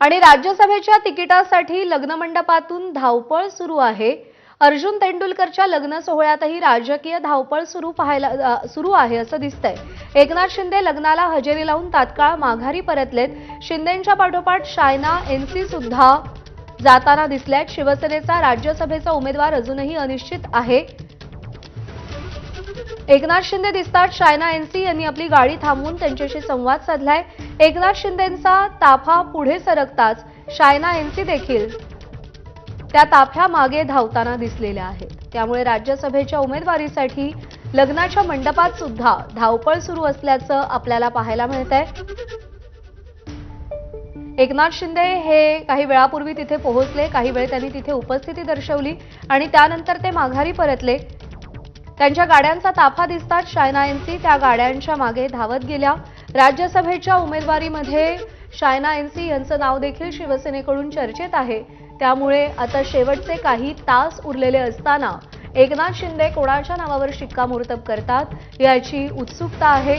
आणि राज्यसभेच्या तिकिटासाठी लग्न मंडपातून धावपळ सुरू आहे। अर्जुन तेंडुलकरच्या लग्न सोहळ्यातही राजकीय धावपळ सुरू आहे असं दिसतंय। एकनाथ शिंदे लग्नाला हजेरी लावून तात्काळ माघारी परतलेत। शिंदेंच्या पाठोपाठ शायना एनसी सुद्धा जाताना दिसल्यात। शिवसेनेचा राज्यसभेचा उमेदवार अजूनही अनिश्चित आहे। एकनाथ शिंदे दिसतात। शायना एनसी यांनी आपली गाडी थांबवून त्यांच्याशी संवाद साधलाय। एकनाथ शिंदेंचा ताफा पुढे सरकताच शायना एनसी देखील त्या ताफ्या मागे धावताना दिसलेल्या आहेत। त्यामुळे राज्यसभेच्या उमेदवारीसाठी लग्नाच्या मंडपात सुद्धा धावपळ सुरू असल्याचं आपल्याला पाहायला मिळतंय। एकनाथ शिंदे हे काही वेळापूर्वी तिथे पोहोचले। काही वेळ त्यांनी तिथे उपस्थिती दर्शवली आणि त्यानंतर ते माघारी परतले। त्यांच्या गाड्यांचा ताफा दिसतात। शायना एनसी त्या गाड्यांच्या मागे धावत गेल्या। राज्यसभेच्या उमेदवारीमध्ये शायना एनसी यांचं नाव देखील शिवसेनेकडून चर्चेत आहे। त्यामुळे आता शेवटचे काही तास उरलेले असताना एकनाथ शिंदे कोणाच्या नावावर शिक्कामोर्तब करतात याची उत्सुकता आहे।